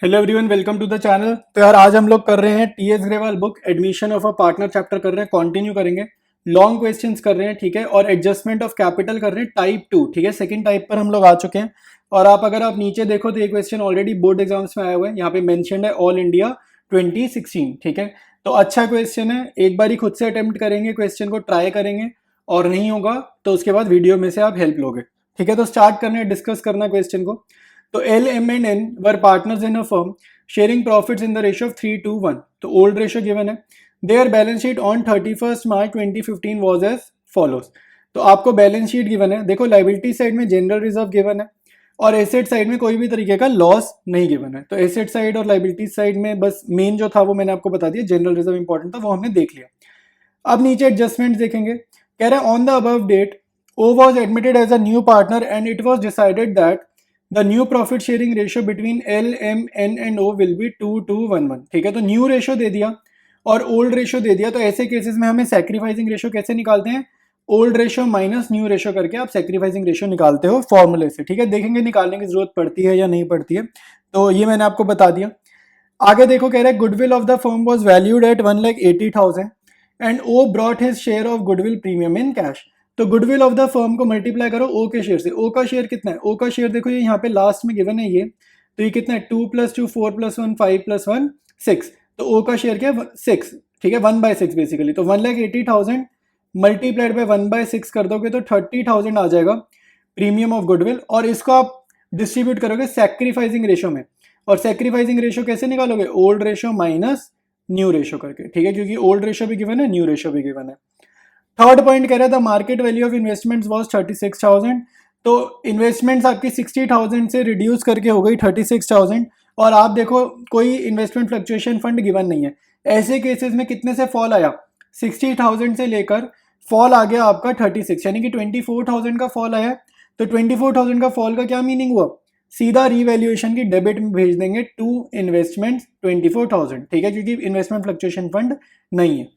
Hello everyone, welcome to the channel. तो यार आज हम लोग कर रहे हैं TS Grewal book admission of a partner chapter कर रहे हैं, कंटिन्यू करेंगे। लॉन्ग क्वेश्चंस कर रहे हैं, ठीक है। और एडजस्टमेंट ऑफ कैपिटल कर रहे हैं टाइप 2, ठीक है। सेकंड टाइप पर हम लोग आ चुके हैं। और अगर आप नीचे देखो तो ये क्वेश्चन ऑलरेडी बोर्ड एग्जाम्स में आया हुआ है। यहाँ पे मैंशनड है ऑल इंडिया 2016, ठीक है। तो अच्छा क्वेश्चन है, एक बार ही खुद से अटेम्प्ट करेंगे, क्वेश्चन को ट्राई करेंगे और नहीं होगा तो उसके बाद वीडियो में से आप हेल्प लोगे, ठीक है। तो स्टार्ट करना है, डिस्कस करना क्वेश्चन को। तो L M and N were partners in a firm sharing profits in the ratio of 3:1। तो ओल्ड रेशियो गिवन है। Their balance sheet on 31 March 2015 was as follows. तो आपको बैलेंस शीट गिवन है। देखो, liability side में general reserve given है और asset side में कोई भी तरीके का लॉस नहीं गिवन है। तो एसेट साइड और लाइबिलिटी साइड में बस मेन जो था वो मैंने आपको बता दिया, जनरल रिजर्व इंपॉर्टेंट था, वो हमने देख लिया। अब नीचे एडजस्टमेंट देखेंगे। कह रहा है on the above date O was admitted as a new partner and it was decided that the new profit sharing ratio between L, M, N and O will be 2:1:1। ठीक है, तो न्यू रेशियो दे दिया और old ratio दे दिया। तो ऐसे cases में हमें सैक्रिफाइसिंग रेशियो कैसे निकालते हैं? Old ratio minus new ratio करके आप सैक्रिफाइसिंग रेशियो निकालते हो फॉर्मूले से, ठीक है। देखेंगे निकालने की जरूरत पड़ती है या नहीं पड़ती है, तो ये मैंने आपको बता दिया। आगे देखो, कह रहा है goodwill of the firm was valued at 1,80,000 and O brought his share of goodwill premium in cash. तो गुडविल ऑफ द फर्म को मल्टीप्लाई करो ओ के शेयर से। ओ का शेयर कितना है? ओ का शेयर देखो, ये यहाँ पे लास्ट में गिवन है ये। तो ये कितना है? 2 + 2 4 + 1 5 + 1 6। तो ओ का शेयर क्या है? 6, ठीक है। 1/6 बेसिकली। तो 1,80,000 मल्टीप्लाइड बाय 1/6 कर दोगे तो 30,000 आ जाएगा प्रीमियम ऑफ गुडविल। और इसको आप डिस्ट्रीब्यूट करोगे सैक्रिफाइसिंग रेशियो में। और सैक्रिफाइसिंग रेशियो कैसे निकालोगे? Old ratio minus new ratio करके, ठीक है, क्योंकि ओल्ड रेशियो भी गिवन है, न्यू रेशियो भी गिवन है। थर्ड पॉइंट कह रहा था market value of investments was 36,000। तो इन्वेस्टमेंट्स आपकी 60,000 से रिड्यूस करके हो गई 36,000। और आप देखो, कोई इन्वेस्टमेंट फ्लक्चुएशन फंड गिवन नहीं है। ऐसे केसेस में कितने से फॉल आया? 60,000 से लेकर फॉल आ गया आपका 36, यानी कि 24,000 का फॉल आया। तो 24,000 का फॉल का क्या मीनिंग हुआ? सीधा रीवैल्यूएशन की डेबिट में भेज देंगे टू इन्वेस्टमेंट 24,000, ठीक है, क्योंकि इन्वेस्टमेंट फ्लक्चुएशन फंड नहीं है।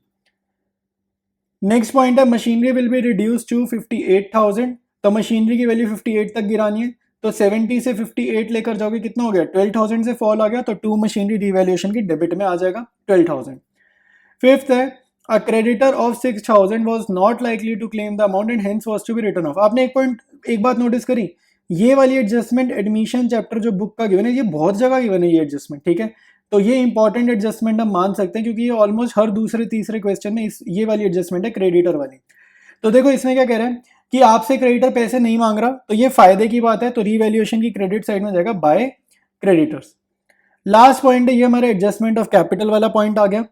नेक्स्ट पॉइंट है machinery will be reduce to 58,000। तो मशीनरी की वैल्यू 58 तक गिरानी है। तो 70 से 58 लेकर जाओगे, कितना हो गया? 12,000 से फॉल आ गया, तो टू मशीनरी रिवैल्यूएशन की डेबिट में आ जाएगा 12,000। फिफ्थ है a creditor of 6,000 was not likely to claim the amount and hence was to be written off. आपने एक बात नोटिस करी, ये वाली एडजस्टमेंट एडमिशन चैप्टर जो बुक का गिवन है, ये बहुत जगह गिवन है ये एडजस्टमेंट, ठीक है। तो ये इंपॉर्टेंट एडजस्टमेंट हम मान सकते हैं, क्योंकि ये ऑलमोस्ट हर दूसरे तीसरे क्वेश्चन में ये वाली एडजस्टमेंट है, क्रेडिटर वाली। तो देखो इसमें क्या कह रहे हैं कि आपसे क्रेडिटर पैसे नहीं मांग रहा, तो ये फायदे की बात है। तो रीवैल्यूएशन की क्रेडिट साइड में जाएगा बाय क्रेडिटर्स। लास्ट पॉइंट है ये हमारा एडजस्टमेंट ऑफ कैपिटल वाला पॉइंट आ गया।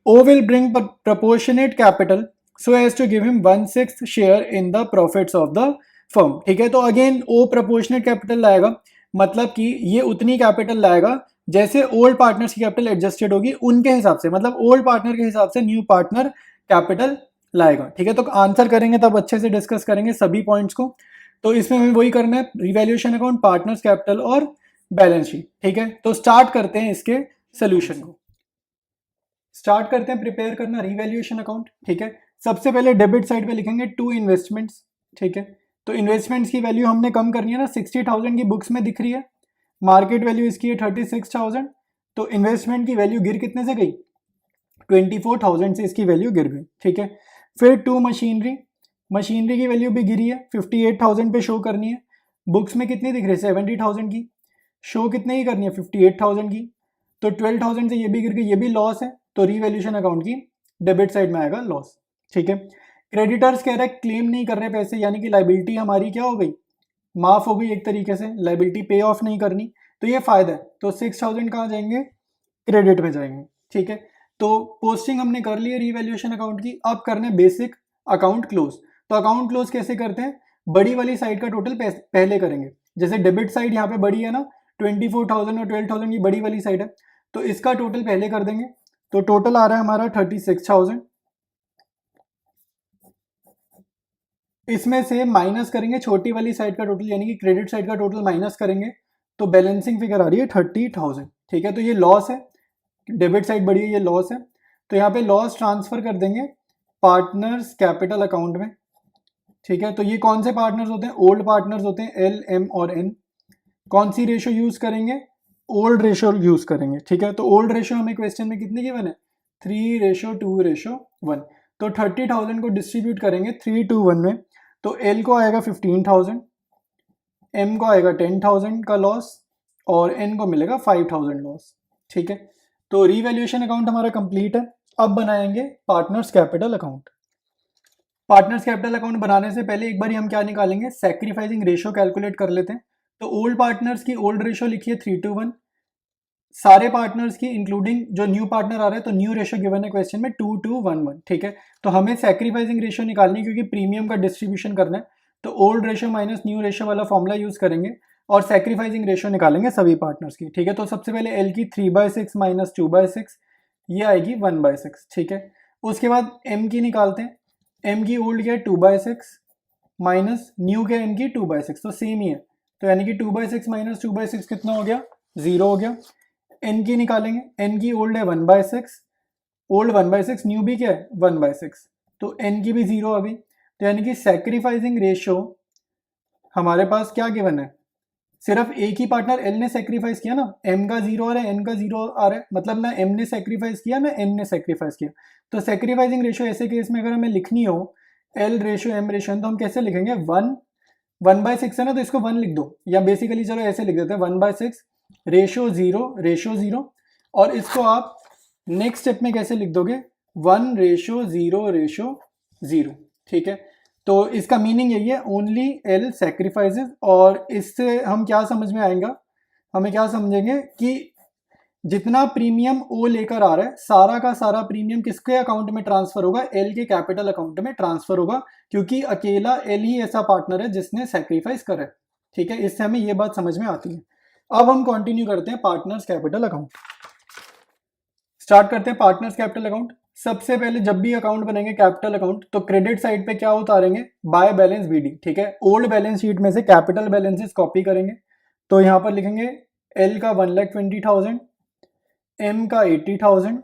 O will bring proportionate capital so as to give him 1/6 share in the profits of the firm, ठीक है। तो अगेन O proportionate capital लाएगा, मतलब कि ये उतनी कैपिटल लाएगा जैसे ओल्ड पार्टनर्स की कैपिटल एडजस्टेड होगी उनके हिसाब से, मतलब ओल्ड पार्टनर के हिसाब से न्यू पार्टनर कैपिटल लाएगा, ठीक है। तो आंसर करेंगे तब अच्छे से डिस्कस करेंगे सभी पॉइंट्स को। तो इसमें हमें वही करना है, रिवैल्यूएशन अकाउंट, पार्टनर्स कैपिटल और बैलेंस शीट, ठीक है। तो स्टार्ट करते हैं इसके सोल्यूशन को। स्टार्ट करते हैं प्रिपेयर करना रिवैल्यूएशन अकाउंट, ठीक है। सबसे पहले डेबिट साइड पे लिखेंगे टू इन्वेस्टमेंट्स, ठीक है। तो इन्वेस्टमेंट्स की वैल्यू हमने कम करनी है ना, 60,000 की बुक्स में दिख रही है, मार्केट वैल्यू इसकी है 36,000। तो इन्वेस्टमेंट की वैल्यू गिर कितने से गई? 24,000 से इसकी वैल्यू गिर गई, ठीक है। फिर टू मशीनरी, मशीनरी की वैल्यू भी गिरी है, 58,000 पे शो करनी है। बुक्स में कितनी दिख रही है? 70,000 की। शो कितने की करनी है? 58,000 की। तो 12,000 से ये भी गिर गई, ये भी लॉस है, तो रीवैल्यूएशन अकाउंट की डेबिट साइड में आएगा लॉस, ठीक है। क्रेडिटर्स कह रहे हैं क्लेम नहीं कर रहे पैसे, यानी कि लाइबिलिटी हमारी क्या हो गई? माफ हो गई एक तरीके से, लाइबिलिटी पे ऑफ नहीं करनी, तो ये फायदा है। तो 6,000 कहाँ जाएंगे? क्रेडिट में जाएंगे, ठीक है। तो पोस्टिंग हमने कर ली है रीवैल्यूएशन अकाउंट की। अब करने बेसिक अकाउंट क्लोज। तो अकाउंट क्लोज कैसे करते हैं? बड़ी वाली साइड का टोटल पहले करेंगे। जैसे डेबिट साइड यहाँ पे बड़ी है ना, 24,000 और 12,000 की बड़ी वाली साइड है, तो इसका टोटल पहले कर देंगे। तो टोटल आ रहा है हमारा 36,000। इसमें से माइनस करेंगे छोटी वाली साइड का टोटल, यानी कि क्रेडिट साइड का टोटल माइनस करेंगे, तो बैलेंसिंग फिगर आ रही है 30,000, ठीक है। तो ये लॉस है, डेबिट साइड बढ़ी है, ये लॉस है। तो यहाँ पे लॉस ट्रांसफर कर देंगे पार्टनर्स कैपिटल अकाउंट में, ठीक है। तो ये कौन से पार्टनर्स होते हैं? ओल्ड पार्टनर्स होते हैं, L, M और N। कौन सी रेशियो यूज करेंगे? ओल्ड रेशो यूज करेंगे, ठीक है। तो ओल्ड रेशो हमें क्वेश्चन में कितनी गिवन है, 3:2:1। तो 30,000 को डिस्ट्रीब्यूट करेंगे 3:1 में, तो एल को आएगा 15,000, एम को आएगा 10,000 का लॉस और एन को मिलेगा 5,000 लॉस, ठीक है। तो रीवैल्यूएशन अकाउंट हमारा कंप्लीट है। अब बनाएंगे partners capital account. Partners capital account बनाने से पहले एक बार हम क्या निकालेंगे, सैक्रिफाइसिंग रेशियो कैलकुलेट कर लेते हैं। तो ओल्ड पार्टनर्स की ओल्ड रेशियो लिखिए 3:1, सारे पार्टनर्स की इंक्लूडिंग जो न्यू पार्टनर आ रहा है, तो न्यू रेशियो गिवन है क्वेश्चन में 2:1, ठीक है। तो हमें सैक्रिफाइसिंग रेशियो निकालनी है क्योंकि प्रीमियम का डिस्ट्रीब्यूशन करना है, तो old ratio minus new ratio वाला फॉर्मूला यूज करेंगे और सैक्रिफाइसिंग रेशियो निकालेंगे सभी पार्टनर्स की, ठीक है। तो सबसे पहले एल की 3/6 माइनस 2/6, ये आएगी 1/6, ठीक है। उसके बाद एम की निकालते हैं, एम की ओल्ड क्या है 2/6 माइनस न्यू क्या है एम की 2/6, तो सेम ही है, तो यानी कि 2/6 माइनस 2/6 कितना हो गया, 0 हो गया। एन की निकालेंगे, एन की ओल्ड है 1/6, ओल्ड 1/6, न्यू भी क्या है 1/6, तो एन की भी 0 आ गई। तो यानी कि सैक्रिफाइसिंग रेशियो हमारे पास क्या गिवन है, सिर्फ एक ही पार्टनर एल ने सेक्रीफाइस किया ना, एम का 0 आ रहा है, एन का 0 आ रहा है, मतलब ना एम ने सेक्रीफाइस किया ना एन ने सेक्रीफाइस किया। तो सेक्रीफाइसिंग रेशियो ऐसे केस में अगर हमें लिखनी हो एल रेशियो एम रेशियो, तो हम कैसे लिखेंगे, 1/6 है ना, तो इसको 1 लिख दो, या बेसिकली चलो ऐसे लिख देते हैं 1/6 रेशियो 0, और इसको आप नेक्स्ट स्टेप में कैसे लिख दोगे, 1:0:0, ठीक है। तो इसका मीनिंग यही है, ओनली एल सेक्रीफाइसेस। और इससे हम क्या समझ में आएगा, हमें क्या समझेंगे कि जितना प्रीमियम ओ लेकर आ रहा है, सारा का सारा प्रीमियम किसके अकाउंट में ट्रांसफर होगा, एल के कैपिटल अकाउंट में ट्रांसफर होगा, क्योंकि अकेला एल ही ऐसा पार्टनर है जिसने सेक्रीफाइस करा है, ठीक है। इससे हमें ये बात समझ में आती है। अब हम कंटिन्यू करते हैं पार्टनर्स कैपिटल अकाउंट। स्टार्ट करते हैं पार्टनर्स कैपिटल अकाउंट। सबसे पहले जब भी अकाउंट बनेंगे कैपिटल अकाउंट, तो क्रेडिट साइड पे क्या उतारेंगे, बाय बैलेंस बीडी, ठीक है। ओल्ड बैलेंस शीट में से कैपिटल बैलेंसेस कॉपी करेंगे, तो यहां पर लिखेंगे एल का 1,20,000, एम का 80,000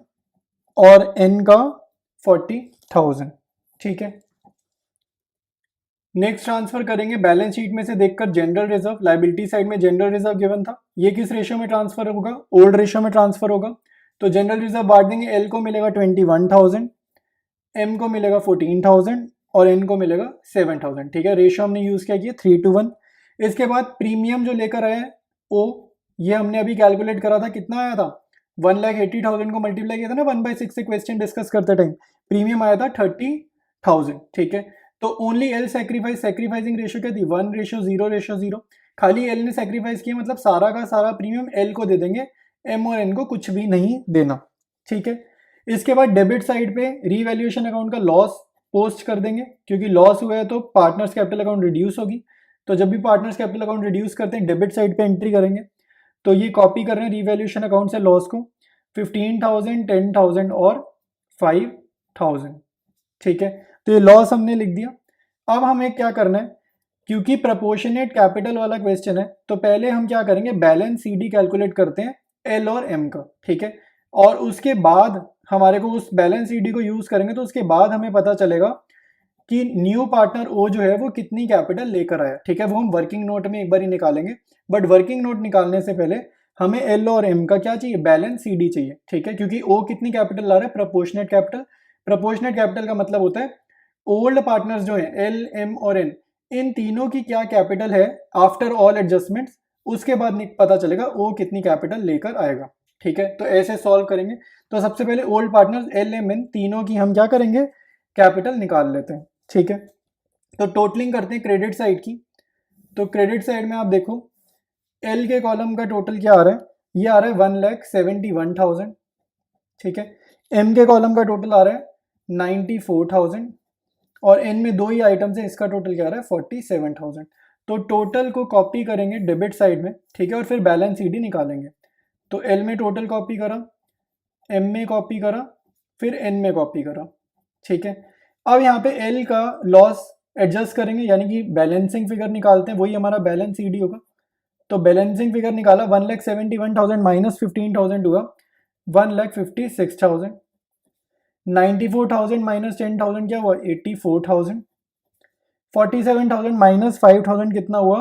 और एन का 40,000, ठीक है। नेक्स्ट ट्रांसफर करेंगे बैलेंस शीट में से देखकर जनरल रिजर्व, लाइबिलिटी साइड में जनरल रिजर्व गिवन था, ये किस रेशियो में ट्रांसफर होगा, ओल्ड रेशियो में ट्रांसफर होगा। तो जनरल रिजर्व बांट देंगे, एल को मिलेगा 21,000, एम को मिलेगा 14,000 और एन को मिलेगा 7,000, ठीक है। रेशियो हमने यूज किया 3:1। इसके बाद प्रीमियम जो लेकर आया है ओ, ये हमने अभी कैलकुलेट करा था, कितना आया था, 1,80,000 को मल्टीप्लाई किया था ना 1/6 से क्वेश्चन डिस्कस करते टाइम, प्रीमियम आया था 30,000, ठीक है। तो ओनली एल सेक्रीफाइसिंग रेशियो क्या थी, 1:0:0, खाली एल ने सेक्रीफाइस किया, मतलब सारा का सारा प्रीमियम एल को दे देंगे, एम और एन को कुछ भी नहीं देना, ठीक है। इसके बाद डेबिट साइड पे रीवैल्यूएशन अकाउंट का लॉस पोस्ट कर देंगे, क्योंकि लॉस हुआ है तो पार्टनर्स कैपिटल अकाउंट रिड्यूस होगी, तो जब भी पार्टनर्स कैपिटल अकाउंट रिड्यूस करते हैं डेबिट साइड पे एंट्री करेंगे। तो ये कॉपी कर रहे हैं रीवैल्यूएशन अकाउंट से लॉस को, 15,000, 10,000 और 5,000, ठीक है। तो ये लॉस हमने लिख दिया। अब हमें क्या करना है, क्योंकि प्रपोर्शनेट कैपिटल वाला क्वेश्चन है, तो पहले हम क्या करेंगे, बैलेंस सीडी कैलकुलेट करते हैं एल और एम का, ठीक है। और उसके बाद हमारे को उस बैलेंस सीडी को यूज करेंगे, तो उसके बाद हमें पता चलेगा कि न्यू पार्टनर ओ जो है वो कितनी कैपिटल लेकर आया, ठीक है। वो हम वर्किंग नोट में एक बार ही निकालेंगे, बट वर्किंग नोट निकालने से पहले हमें एल और एम का क्या चाहिए, बैलेंस सीडी चाहिए, ठीक है। क्योंकि ओ कितनी कैपिटल ला रहा है, प्रपोर्शनेट कैपिटल। प्रपोर्शनेट कैपिटल का मतलब होता है ओल्ड पार्टनर्स जो है एल एम और एन, इन तीनों की क्या कैपिटल है आफ्टर ऑल एडजस्टमेंट्स, उसके बाद पता चलेगा ओ कितनी कैपिटल लेकर आएगा, ठीक है। तो ऐसे सॉल्व करेंगे। तो सबसे पहले old partners L M N तीनों की हम क्या करेंगे, कैपिटल निकाल लेते हैं, ठीक है। तो टोटलिंग करते हैं क्रेडिट साइड की। तो क्रेडिट साइड में आप देखो एल के कॉलम का टोटल क्या आ रहा है, ये आ रहा है 1,71,000, ठीक है। एम के कॉलम का टोटल आ रहा है 94,000 और एन में दो ही आइटम्स है, इसका टोटल क्या आ रहा है 47,000। तो टोटल को कॉपी करेंगे डेबिट साइड में, ठीक है, और फिर बैलेंस सीडी निकालेंगे। तो एल में टोटल कॉपी करा, एम में कॉपी करा, फिर एन में कॉपी करा, ठीक है। अब यहाँ पे एल का लॉस एडजस्ट करेंगे, यानी कि बैलेंसिंग फिगर निकालते हैं, वही हमारा बैलेंस सीडी होगा। तो बैलेंसिंग फिगर निकाला, 1,71,000 माइनस 15,000 हुआ 1,56,000, 94,000 माइनस 10,000 क्या हुआ 84,000, 47,000 माइनस 5,000 कितना हुआ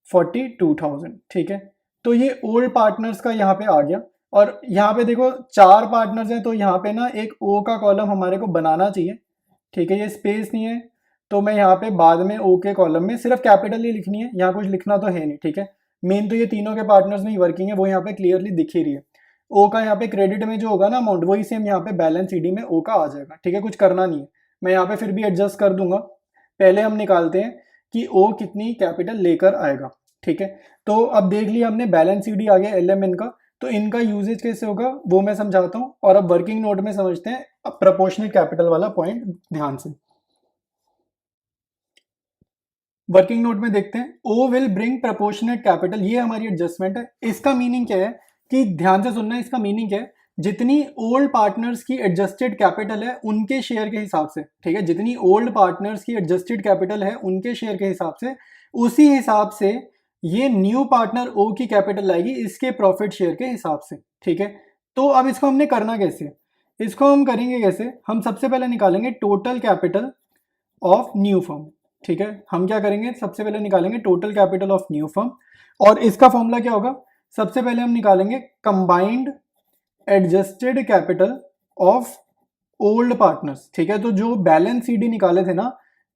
42,000, ठीक है। तो ये ओल्ड पार्टनर्स का यहाँ पे आ गया, और यहाँ पे देखो 4 पार्टनर्स हैं, तो यहाँ पे ना एक ओ का कॉलम हमारे को बनाना चाहिए, ठीक है। ये स्पेस नहीं है, तो मैं यहाँ पे बाद में ओ के कॉलम में सिर्फ कैपिटल ही लिखनी है, यहाँ कुछ लिखना तो है नहीं, ठीक है। मेन तो ये तीनों के पार्टनर्स में ही वर्किंग है, वो यहाँ पे क्लियरली दिख ही रही है। ओ का यहाँ पे क्रेडिट में जो होगा ना अमाउंट, वही सेम यहाँ पे बैलेंस ईडी में ओ का आ जाएगा, ठीक है। कुछ करना नहीं है, मैं यहाँ पे फिर भी एडजस्ट कर दूंगा। पहले हम निकालते हैं कि ओ कितनी कैपिटल लेकर आएगा, ठीक है। तो अब देख लिया हमने बैलेंस ईडी आ गया LMN का, तो इनका यूजेज कैसे होगा वो मैं समझाता हूँ, और अब वर्किंग नोट में समझते हैं प्रोपोर्शनल कैपिटल वाला पॉइंट ध्यान से। वर्किंग नोट में देखते हैं, O will bring proportionate capital, ये हमारी एडजस्टमेंट है। इसका मीनिंग क्या है कि ध्यान से सुनना है, इसका मीनिंग क्या है, जितनी ओल्ड पार्टनर्स की एडजस्टेड कैपिटल है उनके शेयर के हिसाब से, ठीक है, जितनी ओल्ड पार्टनर्स की एडजस्टेड कैपिटल है उनके शेयर के हिसाब से, उसी हिसाब से ये न्यू पार्टनर ओ की कैपिटल आएगी इसके प्रॉफिट शेयर के हिसाब से, ठीक है। तो अब इसको हमने करना कैसे, इसको हम करेंगे कैसे, हम सबसे पहले निकालेंगे total capital of new firm, ठीक है। हम क्या करेंगे, सबसे पहले निकालेंगे total capital of new firm, और इसका फॉर्मूला क्या होगा, सबसे पहले हम निकालेंगे combined adjusted capital of old partners, ठीक है। तो जो बैलेंस सीडी निकाले थे ना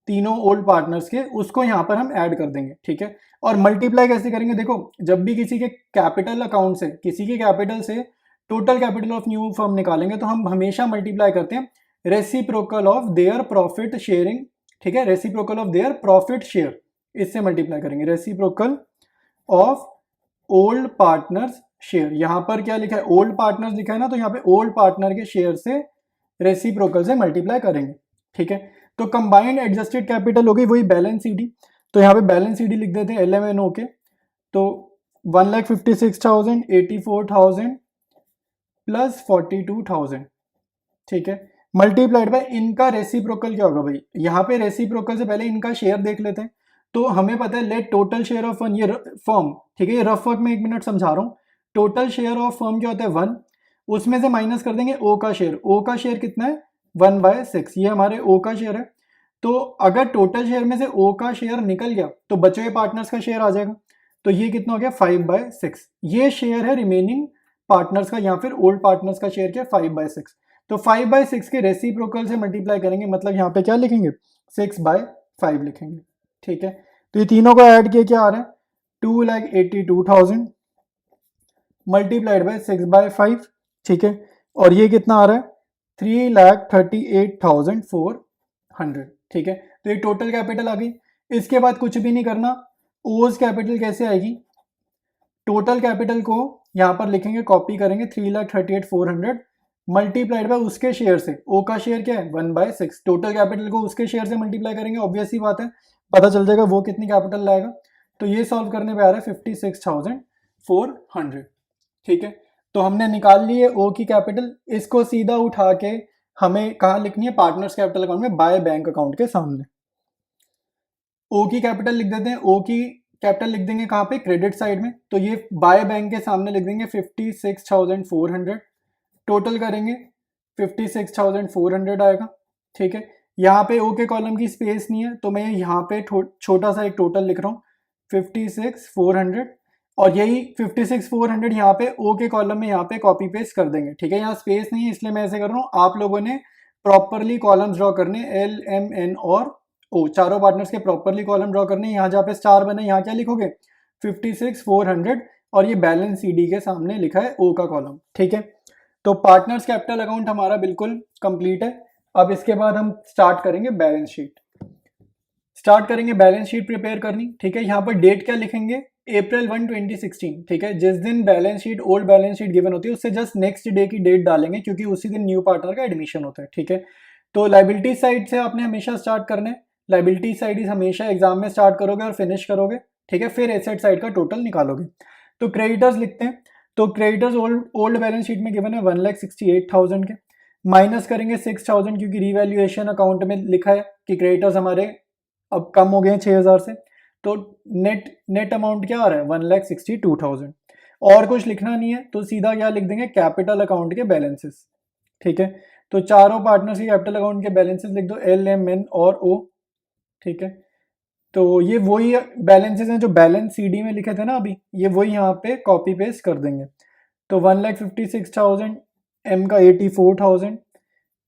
तीनों ओल्ड पार्टनर्स के, उसको यहाँ पर हम ऐड कर देंगे, ठीक है। और मल्टीप्लाई कैसे करेंगे, देखो जब भी किसी के कैपिटल अकाउंट से, किसी के कैपिटल से total capital of new firm निकालेंगे तो हम हमेशा मल्टीप्लाई करते हैं reciprocal of their profit sharing, ठीक है, reciprocal of their profit share, इससे मल्टीप्लाई करेंगे, reciprocal of old partners share. यहां पर क्या लिखा है, ओल्ड पार्टनर्स लिखा है ना, तो यहाँ पे ओल्ड पार्टनर के शेयर से रेसिप्रोकल से मल्टीप्लाई करेंगे, ठीक है। तो कंबाइंड एडजस्टेड कैपिटल हो गई वही बैलेंस सीडी, तो यहाँ पे बैलेंस सीडी लिख देते हैं LMNO के, तो 1,56,000, 84,000 प्लस 42,000, ठीक है, मल्टीप्लाइड बाय इनका रेसिप्रोकल क्या होगा भाई, यहाँ पे रेसिप्रोकल से पहले इनका शेयर देख लेते हैं। तो हमें पता है let total share of one, ये फर्म, ठीक है, ये रफ वर्क में 1 मिनट समझा रहा हूँ। टोटल शेयर ऑफ फर्म क्या होता है 1, उसमें से माइनस कर देंगे ओ का शेयर, ओ का शेयर कितना है 1/6, ये हमारे ओ का शेयर है। तो अगर टोटल शेयर में से ओ का शेयर निकल गया तो बचे हुए पार्टनर्स का शेयर आ जाएगा, तो ये कितना हो गया 5/6, ये शेयर है रिमेनिंग पार्टनर्स का, या फिर ओल्ड पार्टनर्स का शेयर क्या 5/6। तो 5/6 के रेसिप्रोकल से मल्टीप्लाई करेंगे, मतलब यहाँ पे क्या लिखेंगे 6/5 लिखेंगे, ठीक है। तो ये तीनों को ऐड किए क्या आ रहा है 2,82,000 मल्टीप्लाइड बाय 6/5, ठीक है, और ये कितना आ रहा है 3,38,400, ठीक है। तो ये टोटल कैपिटल आ गई। इसके बाद कुछ भी नहीं करना, ओज कैपिटल कैसे आएगी, टोटल कैपिटल को यहाँ पर लिखेंगे, कॉपी करेंगे 3,38,400 मल्टीप्लाइड बाय उसके शेयर से, ओ का शेयर क्या है 1/6, टोटल कैपिटल को उसके शेयर से मल्टीप्लाई करेंगे, ऑब्वियस ही बात है पता चल जाएगा वो कितनी कैपिटल लाएगा। तो ये सॉल्व करने पे आ रहा है 56,400, ठीक है। तो हमने निकाल ली है ओ की कैपिटल, इसको सीधा उठा के हमें कहाँ लिखनी है, पार्टनर्स कैपिटल अकाउंट में बाय बैंक अकाउंट के सामने। ओ की कैपिटल लिख देते हैं, ओ की कैपिटल लिख देंगे कहाँ पे, क्रेडिट साइड में, तो ये बाय बैंक के सामने लिख देंगे 56,400, टोटल करेंगे 56,400 आएगा, ठीक है। यहाँ पे ओ के कॉलम की स्पेस नहीं है, तो मैं यहाँ पे छोटा सा एक टोटल लिख रहा हूँ 56,400, और यही 56,400 यहाँ पे ओ के कॉलम में यहाँ पे कॉपी पेस्ट कर देंगे, ठीक है। यहाँ स्पेस नहीं है इसलिए मैं ऐसे कर रहा हूँ, आप लोगों ने प्रॉपरली कॉलम्स ड्रॉ करने, LMN और ओ चारों पार्टनर्स के प्रॉपरली कॉलम ड्रॉ करने। यहाँ जहाँ पे स्टार बने यहाँ क्या लिखोगे 56,400, और ये बैलेंस CD के सामने लिखा है ओ का कॉलम, ठीक है। तो पार्टनर्स कैपिटल अकाउंट हमारा बिल्कुल कंप्लीट है। अब इसके बाद हम स्टार्ट करेंगे balance sheet, balance sheet prepare करनी, ठीक है। यहाँ पर डेट क्या लिखेंगे April 1, 2016, ठीक है, जिस दिन balance sheet old balance sheet given होती है उससे जस्ट नेक्स्ट डे की डेट डालेंगे, क्योंकि उसी दिन न्यू पार्टनर का एडमिशन होता है, ठीक है। तो लाइबिलिटी साइड से आपने हमेशा स्टार्ट करना है, लाइबिलिटी साइड हमेशा एग्जाम में स्टार्ट करोगे और फिनिश करोगे, ठीक है, फिर एसेट साइड का टोटल निकालोगे। तो क्रेडिटर्स लिखते हैं, तो क्रेडिटर्स ओल्ड बैलेंस शीट में गिवन है 1,68,000 के, माइनस करेंगे 6,000 क्योंकि रिवैल्यूएशन अकाउंट में लिखा है कि क्रेडिटर्स हमारे अब कम हो गए हैं 6,000 से, तो नेट अमाउंट क्या आ रहा है 1,62,000। और कुछ लिखना नहीं है तो सीधा क्या लिख देंगे कैपिटल अकाउंट के बैलेंसेस, ठीक है। तो चारों पार्टनर्स के कैपिटल अकाउंट के बैलेंसेस लिख दो LMN और O, ठीक है। तो ये वही बैलेंसेस हैं जो बैलेंस सीडी में लिखे थे ना अभी, ये वही यहाँ पे कॉपी पेस्ट कर देंगे। तो 1,56,000, एम का 84,000,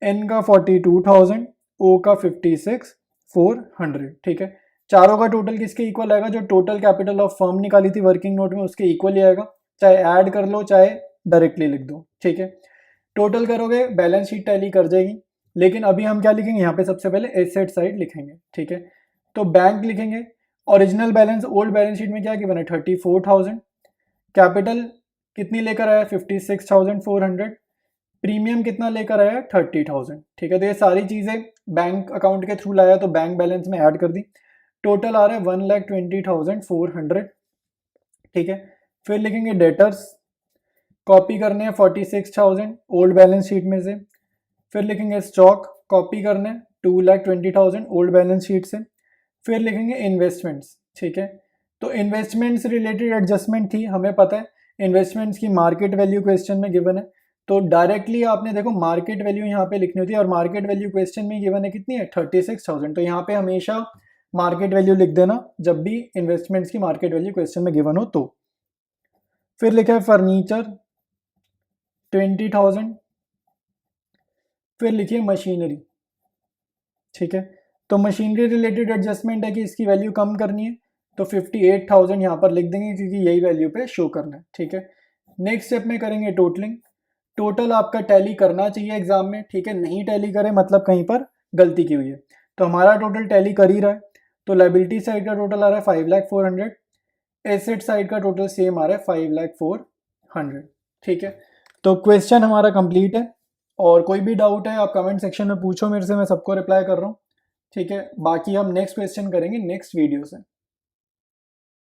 एन का 42,000, ओ का 56,400, ठीक है। चारों का टोटल किसके इक्वल आएगा? जो टोटल कैपिटल ऑफ फर्म निकाली थी वर्किंग नोट में उसके इक्वल ही आएगा, चाहे ऐड कर लो चाहे डायरेक्टली लिख दो, ठीक है। टोटल करोगे बैलेंस शीट टैली कर जाएगी, लेकिन अभी हम क्या लिखेंगे यहाँ पे? सबसे पहले एसेट साइड लिखेंगे, ठीक है। तो बैंक लिखेंगे, original balance old balance sheet में क्या गिवन है? 34,000, कैपिटल कितनी लेकर आया? 56,400, प्रीमियम कितना लेकर आया? 30,000, ठीक है। तो ये सारी चीज़ें बैंक अकाउंट के थ्रू लाया तो बैंक बैलेंस में ऐड कर दी, टोटल आ रहा है 1,20,400, ठीक है। फिर लिखेंगे डेटर्स, कॉपी करने हैं 46,000 ओल्ड बैलेंस शीट में से। फिर लिखेंगे स्टॉक, कॉपी करने 2,20,000 ओल्ड बैलेंस शीट से। फिर लिखेंगे इन्वेस्टमेंट्स, ठीक है। तो इन्वेस्टमेंट्स रिलेटेड एडजस्टमेंट थी, हमें पता है इन्वेस्टमेंट्स की मार्केट वैल्यू क्वेश्चन में गिवन है, तो डायरेक्टली आपने देखो मार्केट वैल्यू यहाँ पे लिखनी होती है, और मार्केट वैल्यू क्वेश्चन में गिवन है कितनी है? 36,000। तो यहाँ पे हमेशा मार्केट वैल्यू लिख देना जब भी इन्वेस्टमेंट्स की मार्केट वैल्यू क्वेश्चन में गिवन हो तो। फिर लिखा है फर्नीचर 20,000, फिर लिखिए मशीनरी, ठीक है। तो मशीनरी रिलेटेड एडजस्टमेंट है कि इसकी वैल्यू कम करनी है, तो 58,000 यहाँ पर लिख देंगे क्योंकि यही वैल्यू पे शो करना है, ठीक है। नेक्स्ट स्टेप में करेंगे टोटलिंग, टोटल आपका टैली करना चाहिए एग्जाम में, ठीक है। नहीं टैली करे मतलब कहीं पर गलती की हुई है, तो हमारा टोटल टैली कर ही रहा है। तो लाइबिलिटी साइड का टोटल आ रहा है 5,04,000, एसेट साइड का टोटल सेम आ रहा है 5,04,000, ठीक है। तो क्वेश्चन हमारा कंप्लीट है, और कोई भी डाउट है आप कमेंट सेक्शन में पूछो मेरे से, मैं सबको रिप्लाई कर रहा हूँ, ठीक है। बाकी हम नेक्स्ट क्वेश्चन करेंगे नेक्स्ट वीडियो से।